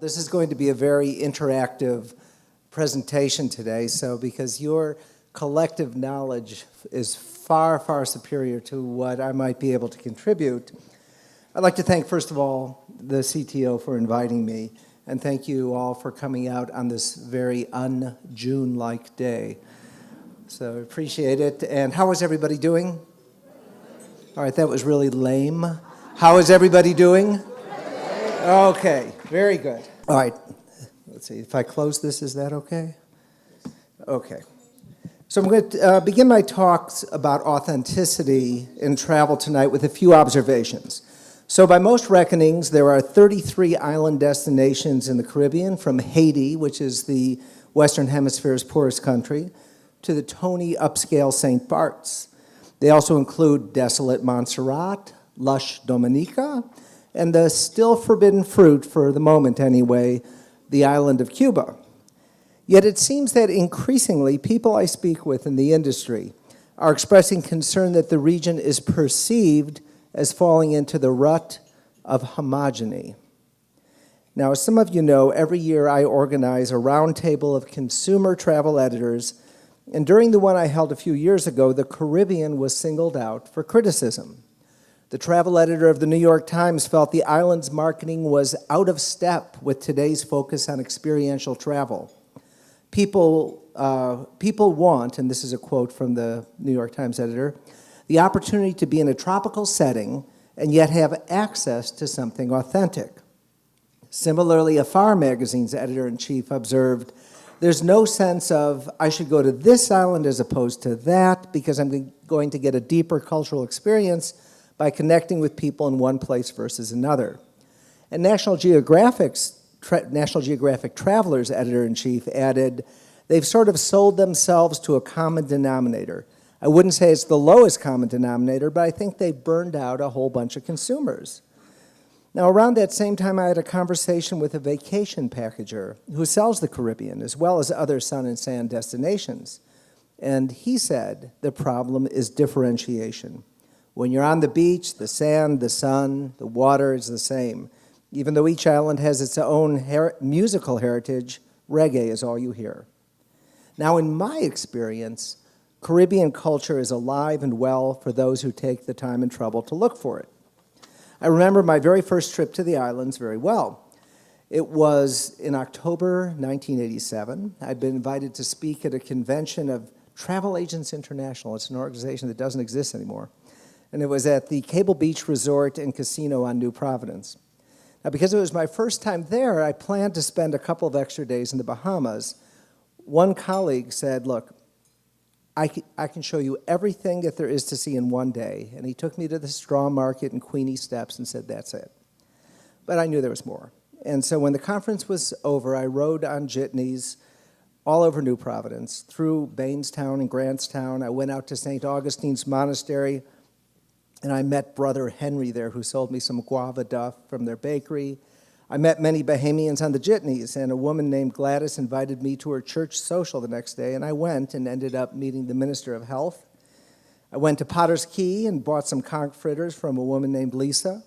This is going to be a very interactive presentation today, so because your collective knowledge is far, far superior to what I might be able to contribute, I'd like to thank, first of all, the CTO for inviting me, and thank you all for coming out on this very un-June-like day. So I appreciate it. And how is everybody doing? All right, that was really lame. How is everybody doing? Okay, very good. All right, let's see. If I close this, is that okay? Okay. So I'm going to begin my talks about authenticity in travel tonight with a few observations. So by most reckonings, there are 33 island destinations in the Caribbean, from Haiti, which is the Western Hemisphere's poorest country, to the Tony upscale St. Bart's. They also include desolate Montserrat, lush Dominica, and the still forbidden fruit, for the moment anyway, the island of Cuba. Yet it seems that increasingly people I speak with in the industry are expressing concern that the region is perceived as falling into the rut of homogeny. Now, as some of you know, every year I organize a roundtable of consumer travel editors, and during the one I held a few years ago, the Caribbean was singled out for criticism. The travel editor of the New York Times felt the island's marketing was out of step with today's focus on experiential travel. People want, and this is a quote from the New York Times editor, the opportunity to be in a tropical setting and yet have access to something authentic. Similarly, Afar magazine's editor-in-chief observed, there's no sense of, I should go to this island as opposed to that because I'm going to get a deeper cultural experience by connecting with people in one place versus another. And National Geographic Traveler's editor-in-chief added, they've sort of sold themselves to a common denominator. I wouldn't say it's the lowest common denominator, but I think they burned out a whole bunch of consumers. Now, around that same time, I had a conversation with a vacation packager who sells the Caribbean, as well as other sun and sand destinations. And he said the problem is differentiation. When you're on the beach, the sand, the sun, the water is the same. Even though each island has its own musical heritage, reggae is all you hear. Now, in my experience, Caribbean culture is alive and well for those who take the time and trouble to look for it. I remember my very first trip to the islands very well. It was in October 1987. I'd been invited to speak at a convention of Travel Agents International. It's an organization that doesn't exist anymore. And it was at the Cable Beach Resort and Casino on New Providence. Now, because it was my first time there, I planned to spend a couple of extra days in the Bahamas. One colleague said, look, I can show you everything that there is to see in one day. And he took me to the straw market and Queenie Steps and said, that's it. But I knew there was more. And so when the conference was over, I rode on jitneys all over New Providence, through Bainstown and Grantstown. I went out to St. Augustine's Monastery, and I met Brother Henry there, who sold me some guava duff from their bakery. I met many Bahamians on the jitneys, and a woman named Gladys invited me to her church social the next day, and I went and ended up meeting the Minister of Health. I went to Potter's Key and bought some conch fritters from a woman named Lisa,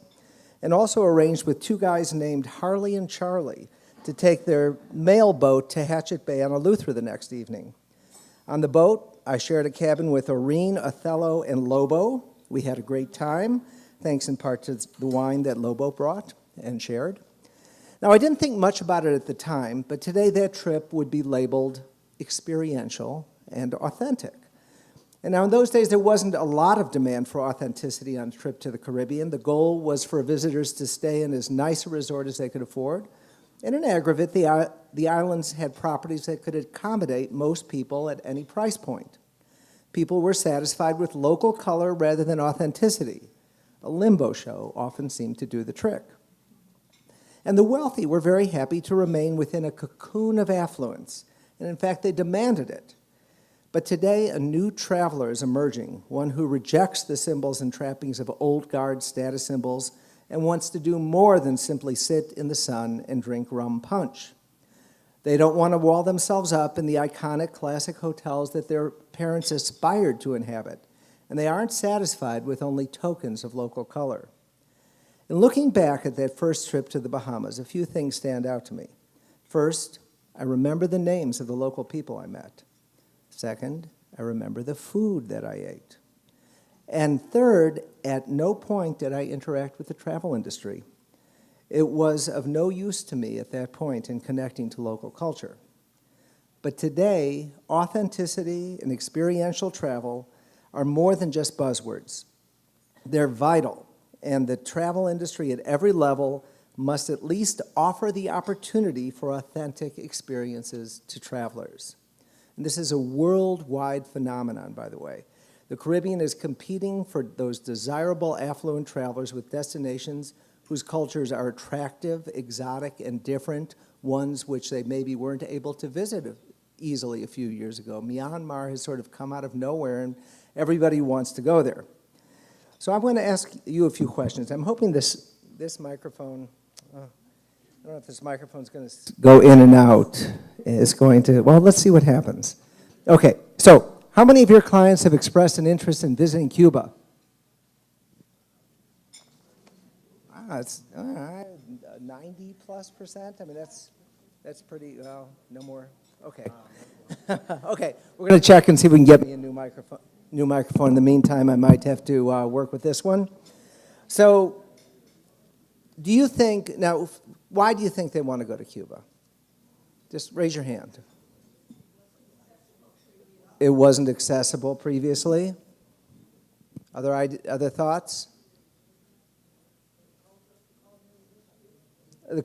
and also arranged with two guys named Harley and Charlie to take their mail boat to Hatchet Bay on Eleuthera the next evening. On the boat, I shared a cabin with Oreen, Othello, and Lobo. We had a great time, thanks in part to the wine that Lobo brought and shared. Now, I didn't think much about it at the time, but today that trip would be labeled experiential and authentic. And now in those days, there wasn't a lot of demand for authenticity on a trip to the Caribbean. The goal was for visitors to stay in as nice a resort as they could afford. And in aggregate, the islands had properties that could accommodate most people at any price point. People were satisfied with local color rather than authenticity. A limbo show often seemed to do the trick. And the wealthy were very happy to remain within a cocoon of affluence, and in fact, they demanded it. But today, a new traveler is emerging, one who rejects the symbols and trappings of old guard status symbols and wants to do more than simply sit in the sun and drink rum punch. They don't want to wall themselves up in the iconic classic hotels that their parents aspired to inhabit, and they aren't satisfied with only tokens of local color. In looking back at that first trip to the Bahamas, a few things stand out to me. First, I remember the names of the local people I met. Second, I remember the food that I ate. And third, at no point did I interact with the travel industry. It was of no use to me at that point in connecting to local culture. But today, authenticity and experiential travel are more than just buzzwords. They're vital, and the travel industry at every level must at least offer the opportunity for authentic experiences to travelers. And this is a worldwide phenomenon, by the way. The Caribbean is competing for those desirable affluent travelers with destinations whose cultures are attractive, exotic, and different, ones which they maybe weren't able to visit easily a few years ago. Myanmar has sort of come out of nowhere, and everybody wants to go there. So I'm going to ask you a few questions. I'm hoping this microphone, I don't know if this microphone's going to go in and out. It's going to, well, let's see what happens. Okay, so how many of your clients have expressed an interest in visiting Cuba? It's 90+%. I mean, that's pretty, well, no more. Okay. Okay, we're going to check and see if we can get me a new microphone. In the meantime, I might have to work with this one. So, do you think, now, why do you think they want to go to Cuba? Just raise your hand. It wasn't accessible previously. Other thoughts? The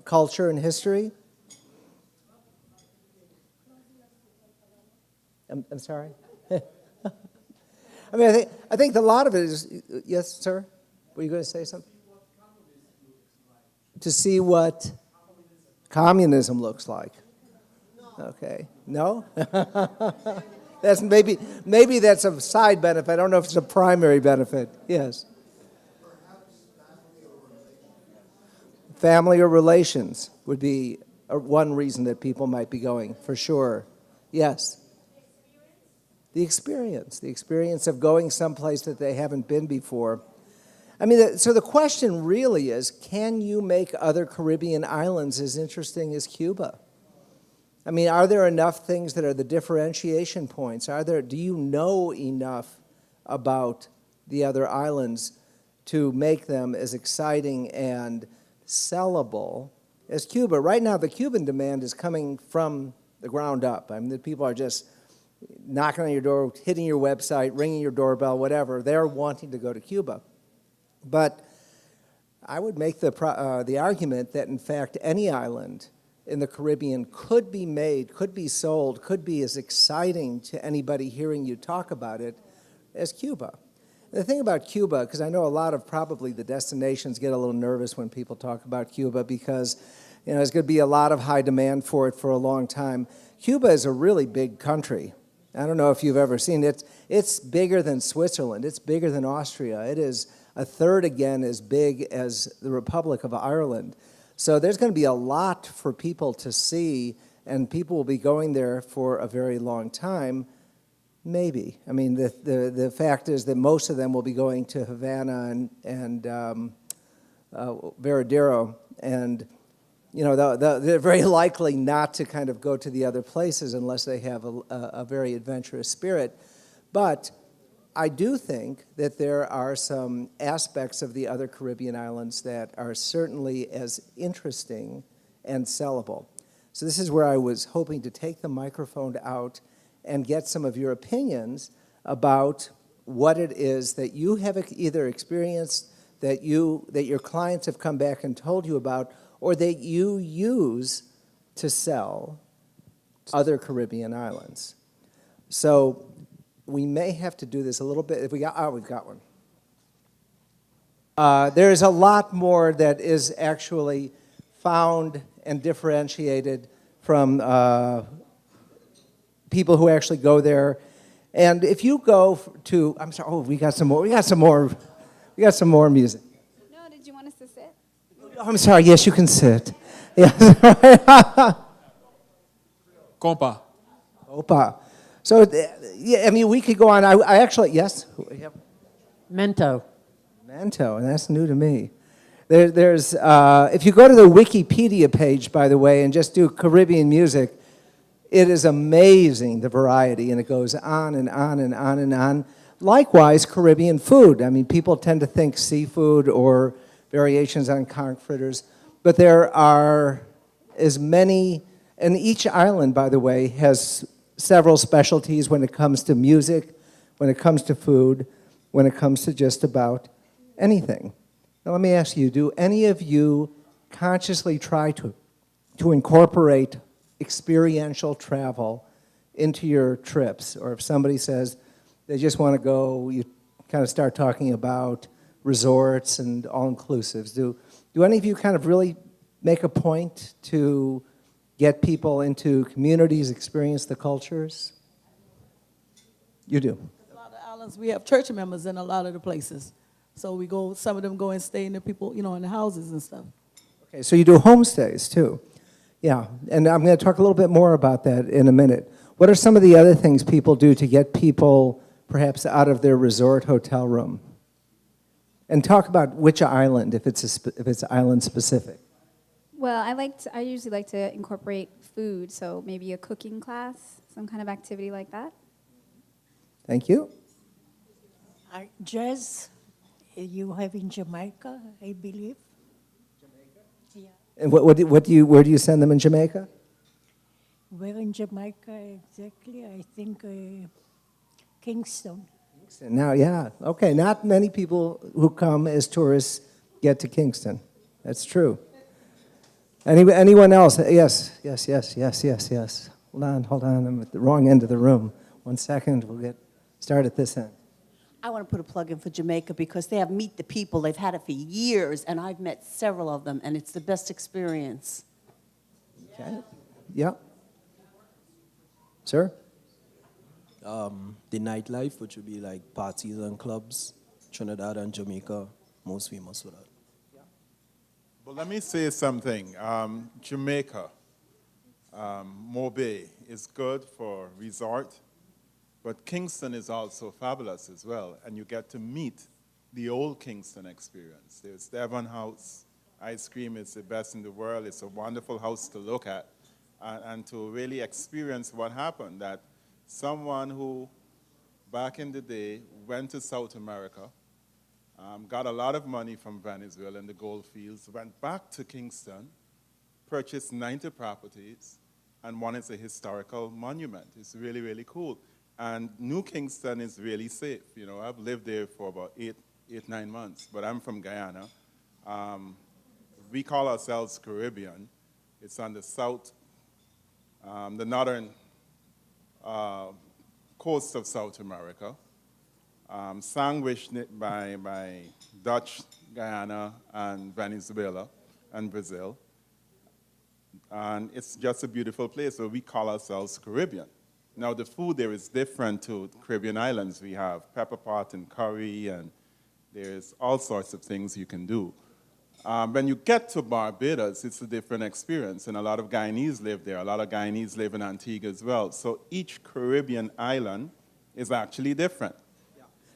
culture and history? I'm sorry? I mean, I think a lot of it is, yes, sir? Were you going to say something? To see what communism looks like. Okay. No? That's maybe that's a side benefit. I don't know if it's a primary benefit. Yes. Family or relations would be one reason that people might be going, for sure. Yes. The experience of going someplace that they haven't been before. I mean, so the question really is, can you make other Caribbean islands as interesting as Cuba? I mean, are there enough things that are the differentiation points? Do you know enough about the other islands to make them as exciting and sellable as Cuba? Right now, the Cuban demand is coming from the ground up. I mean, the people are just knocking on your door, hitting your website, ringing your doorbell, whatever. They're wanting to go to Cuba. But I would make the argument that, in fact, any island in the Caribbean could be made, could be sold, could be as exciting to anybody hearing you talk about it as Cuba. And the thing about Cuba, because I know a lot of probably the destinations get a little nervous when people talk about Cuba because, you know, there's going to be a lot of high demand for it for a long time. Cuba is a really big country. I don't know if you've ever seen it. It's bigger than Switzerland. It's bigger than Austria. It is a third again as big as the Republic of Ireland. So there's going to be a lot for people to see, and people will be going there for a very long time. Maybe. I mean, the fact is that most of them will be going to Havana and Veradero, and you know, they're very likely not to kind of go to the other places unless they have a very adventurous spirit. But I do think that there are some aspects of the other Caribbean islands that are certainly as interesting and sellable. So this is where I was hoping to take the microphone out and get some of your opinions about what it is that you have either experienced, that your clients have come back and told you about, or that you use to sell other Caribbean islands. So we may have to do this a little bit. If we've got one. There's a lot more that is actually found and differentiated from people who actually go there. And if you go to, I'm sorry, we got some more music. No, did you want us to sit? Oh, I'm sorry, yes, you can sit. Yes. Compa. Opa. So, yeah, I mean, we could go on. I actually, yes? Mento. Mento, and that's new to me. There's if you go to the Wikipedia page, by the way, and just do Caribbean music, it is amazing, the variety, and it goes on and on and on and on. Likewise, Caribbean food. I mean, people tend to think seafood or variations on conch fritters, but there are as many, and each island, by the way, has several specialties when it comes to music, when it comes to food, when it comes to just about anything. Now let me ask you, do any of you consciously try to incorporate experiential travel into your trips? Or if somebody says they just want to go, you kind of start talking about resorts and all-inclusives. Do any of you kind of really make a point to get people into communities, experience the cultures? You do. A lot of islands, we have church members in a lot of the places. So we go, some of them go and stay in the people, in the houses and stuff. Okay, so you do homestays too. Yeah, and I'm going to talk a little bit more about that in a minute. What are some of the other things people do to get people perhaps out of their resort hotel room? And talk about which island, if it's island specific. Well, I usually like to incorporate food, so maybe a cooking class, some kind of activity like that. Thank you. Jazz, you have in Jamaica, I believe. Jamaica? Yeah. And where do you send them in Jamaica? Where in Jamaica exactly? I think Kingston. Now, yeah, okay, not many people who come as tourists get to Kingston. That's true. Anyone else? Yes. Hold on, I'm at the wrong end of the room. 1 second, we'll start at this end. I want to put a plug in for Jamaica because they have Meet the People. They've had it for years, and I've met several of them, and it's the best experience. Okay, yeah. Sir? The nightlife, which would be like parties and clubs, Trinidad and Jamaica, most famous for that. But let me say something. Jamaica, Mobay is good for resort, but Kingston is also fabulous as well, and you get to meet the old Kingston experience. There's Devon House. Ice cream is the best in the world. It's a wonderful house to look at and to really experience what happened, that someone who, back in the day, went to South America, got a lot of money from Venezuela in the gold fields, went back to Kingston, purchased 90 properties, and one is a historical monument. It's really, really cool. And New Kingston is really safe. I've lived there for about 9 months, but I'm from Guyana. We call ourselves Caribbean. It's on the south, the northern coast of South America, sandwiched by Dutch Guyana and Venezuela and Brazil. And it's just a beautiful place, so we call ourselves Caribbean. Now, the food there is different to Caribbean islands. We have pepper pot and curry, and there's all sorts of things you can do. When you get to Barbados, it's a different experience, and a lot of Guyanese live there. A lot of Guyanese live in Antigua as well. So each Caribbean island is actually different.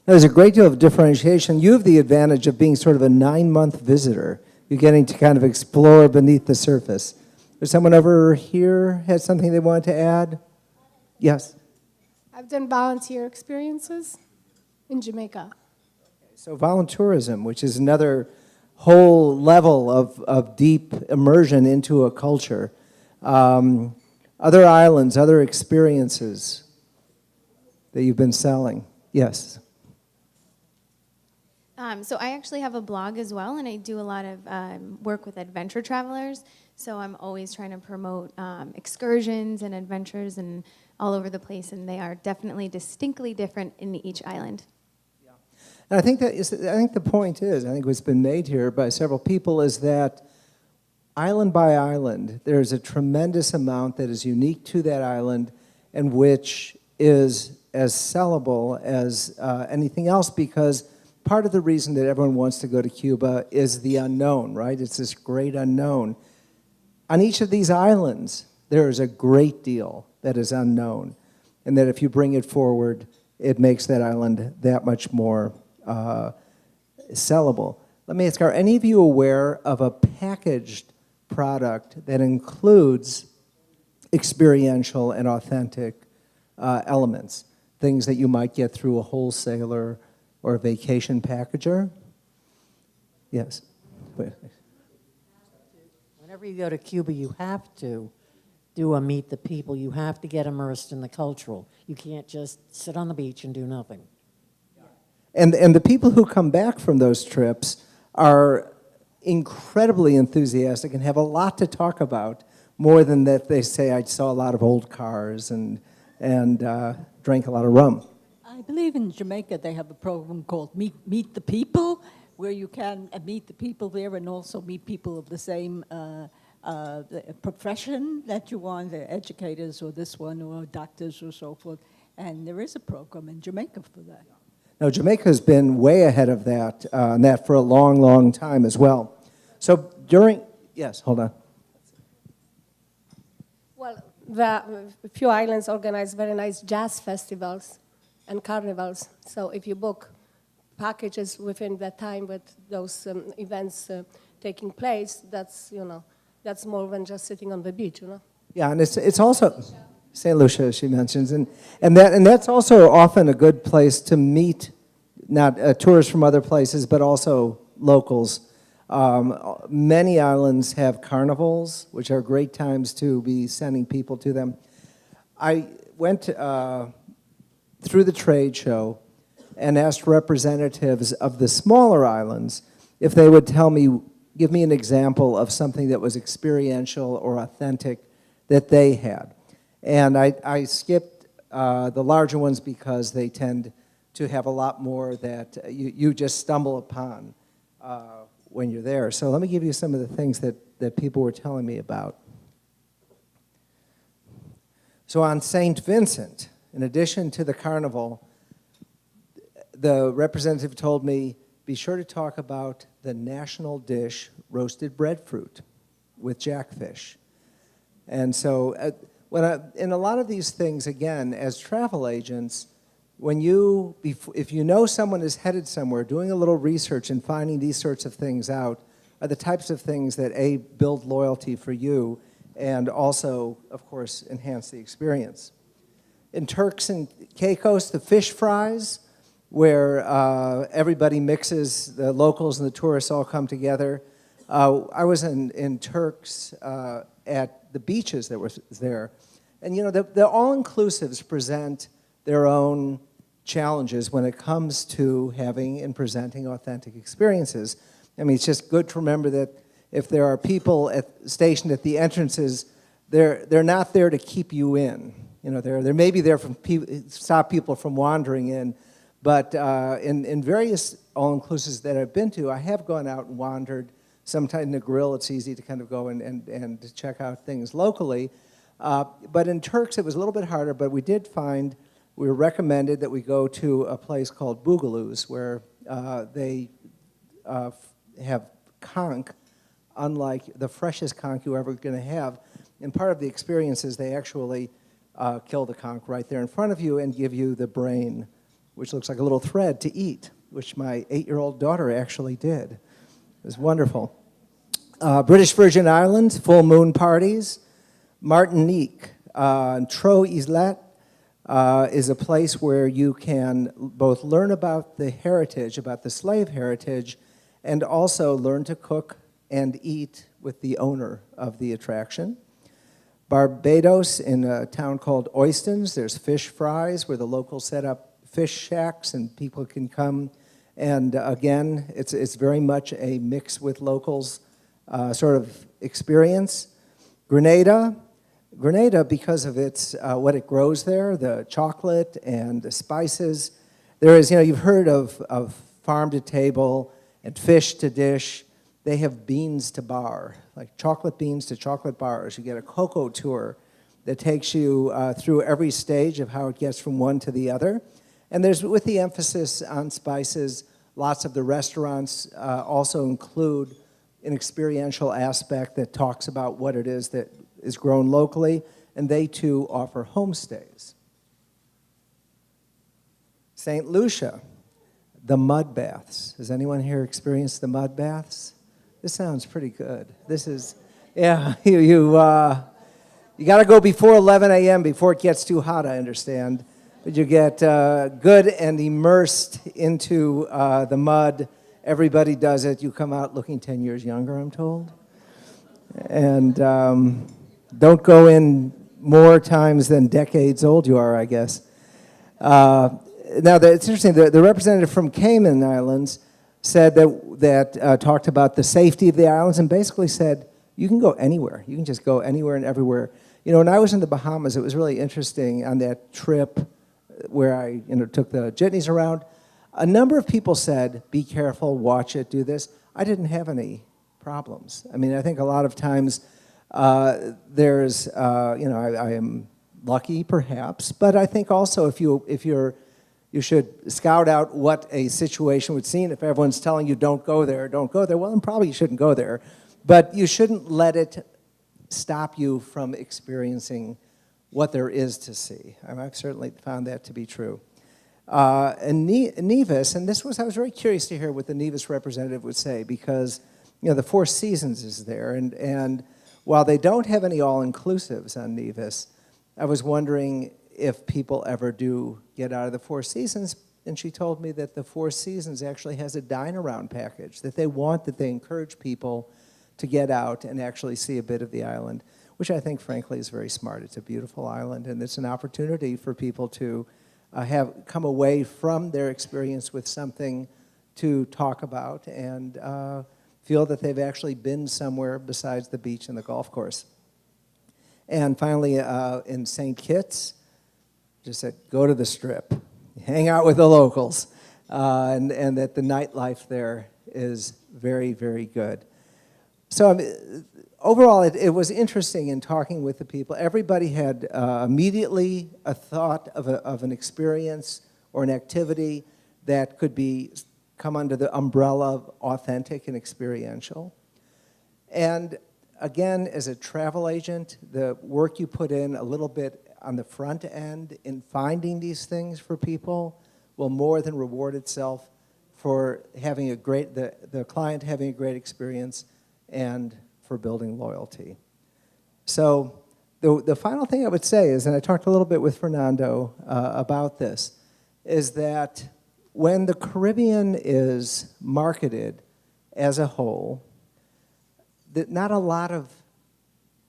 There's a great deal of differentiation. You have the advantage of being sort of a 9-month visitor. You're getting to kind of explore beneath the surface. Does someone over here had something they wanted to add? Yes? I've done volunteer experiences in Jamaica. So voluntourism, which is another whole level of deep immersion into a culture. Other islands, other experiences that you've been selling. Yes? So I actually have a blog as well, and I do a lot of work with adventure travelers. So I'm always trying to promote excursions and adventures and all over the place, and they are definitely distinctly different in each island. Yeah. And I think the point is, I think what's been made here by several people is that island by island, there's a tremendous amount that is unique to that island and which is as sellable as anything else, because part of the reason that everyone wants to go to Cuba is the unknown, right? It's this great unknown. On each of these islands, there is a great deal that is unknown, and that if you bring it forward, it makes that island that much more sellable. Let me ask, are any of you aware of a packaged product that includes experiential and authentic elements, things that you might get through a wholesaler or a vacation packager? Yes. Whenever you go to Cuba, you have to do a meet the people. You have to get immersed in the cultural. You can't just sit on the beach and do nothing. And the people who come back from those trips are incredibly enthusiastic and have a lot to talk about, more than that they say, I saw a lot of old cars and drank a lot of rum. I believe in Jamaica they have a program called Meet the People, where you can meet the people there and also meet people of the same profession that you want, the educators or this one or doctors or so forth. And there is a program in Jamaica for that. Now, Jamaica's been way ahead of that, for a long, long time as well. So yes, hold on. Well, a few islands organize very nice jazz festivals and carnivals. So if you book packages within that time with those events taking place, that's more than just sitting on the beach, Yeah, and it's also St. Lucia, she mentions, and that's also often a good place to meet not tourists from other places, but also locals. Many islands have carnivals, which are great times to be sending people to them. I went through the trade show and asked representatives of the smaller islands if they would give me an example of something that was experiential or authentic that they had. And I skipped the larger ones because they tend to have a lot more that you just stumble upon when you're there. So let me give you some of the things that people were telling me about. So on St. Vincent, in addition to the carnival, the representative told me, be sure to talk about the national dish, roasted breadfruit with jackfish. And so in a lot of these things, again, as travel agents, if you know someone is headed somewhere, doing a little research and finding these sorts of things out are the types of things that, A, build loyalty for you and also, of course, enhance the experience. In Turks and Caicos, the fish fries, where everybody mixes, the locals and the tourists all come together. I was in Turks at the beaches that were there. And the all-inclusives present their own challenges when it comes to having and presenting authentic experiences. I mean, it's just good to remember that if there are people stationed at the entrances, they're not there to keep you in. They're maybe there to stop people from wandering in. But in various all-inclusives that I've been to, I have gone out and wandered. Sometimes in the grill, it's easy to kind of go and check out things locally. But in Turks, it was a little bit harder, but we were recommended that we go to a place called Boogaloo's, where they have conch, unlike the freshest conch you're ever going to have. And part of the experience is they actually kill the conch right there in front of you and give you the brain, which looks like a little thread to eat, which my 8-year-old daughter actually did. It was wonderful. British Virgin Islands, full moon parties. Martinique, Tro Islet is a place where you can both learn about the heritage, about the slave heritage, and also learn to cook and eat with the owner of the attraction. Barbados, in a town called Oistins, there's fish fries where the locals set up fish shacks and people can come. And again, it's very much a mix with locals sort of experience. Grenada, because of its what it grows there, the chocolate and the spices. There is, you've heard of farm to table and fish to dish. They have beans to bar, like chocolate beans to chocolate bars. You get a cocoa tour that takes you through every stage of how it gets from one to the other. And there's, with the emphasis on spices, lots of the restaurants also include an experiential aspect that talks about what it is that is grown locally, and they too offer homestays. St. Lucia, the mud baths. Has anyone here experienced the mud baths? This sounds pretty good. This is, yeah, you got to go before 11 a.m. before it gets too hot, I understand. But you get good and immersed into the mud. Everybody does it. You come out looking 10 years younger, I'm told. And don't go in more times than decades old you are, I guess. Now, it's interesting. The representative from Cayman Islands said that talked about the safety of the islands and basically said, you can go anywhere. You can just go anywhere and everywhere. You know, when I was in the Bahamas, it was really interesting on that trip where I took the jitneys around. A number of people said, be careful, watch it, do this. I didn't have any problems. I mean, I think a lot of times there's, I am lucky perhaps, but I think also you should scout out what a situation would seem. If everyone's telling you don't go there, well, then probably you shouldn't go there. But you shouldn't let it stop you from experiencing what there is to see. I've certainly found that to be true. And Nevis, and I was very curious to hear what the Nevis representative would say because, the Four Seasons is there, and while they don't have any all-inclusives on Nevis, I was wondering if people ever do get out of the Four Seasons, and she told me that the Four Seasons actually has a dine-around package, that they encourage people to get out and actually see a bit of the island, which I think, frankly, is very smart. It's a beautiful island, and it's an opportunity for people to come away from their experience with something to talk about and feel that they've actually been somewhere besides the beach and the golf course. And finally, in St. Kitts, just said, go to the Strip, hang out with the locals, and that the nightlife there is very, very good. So overall, it was interesting in talking with the people. Everybody had immediately a thought of an experience or an activity that could come under the umbrella of authentic and experiential. And again, as a travel agent, the work you put in a little bit on the front end in finding these things for people will more than reward itself for having the client having a great experience and for building loyalty. So the final thing I would say is, and I talked a little bit with Fernando about this, is that when the Caribbean is marketed as a whole, that not a lot of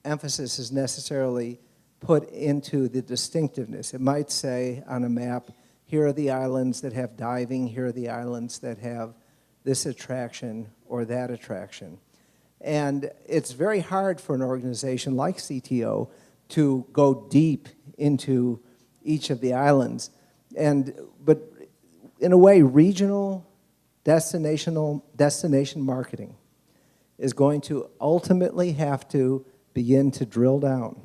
emphasis is necessarily put into the distinctiveness. It might say on a map, here are the islands that have diving, here are the islands that have this attraction or that attraction. And it's very hard for an organization like CTO to go deep into each of the islands. But in a way, regional destination marketing is going to ultimately have to begin to drill down.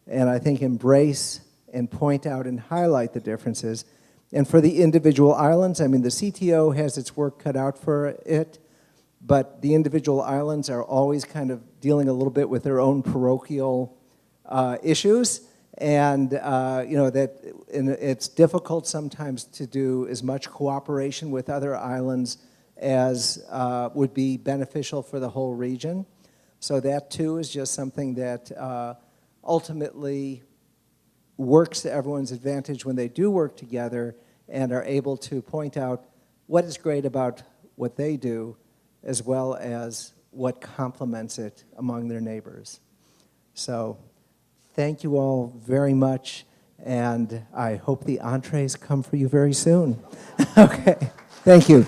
And I think embrace and point out and highlight the differences. And for the individual islands, I mean, the CTO has its work cut out for it, but the individual islands are always kind of dealing a little bit with their own parochial issues. And it's difficult sometimes to do as much cooperation with other islands as would be beneficial for the whole region. So that too is just something that ultimately works to everyone's advantage when they do work together and are able to point out what is great about what they do as well as what complements it among their neighbors. So thank you all very much, and I hope the entrees come for you very soon. Okay, thank you.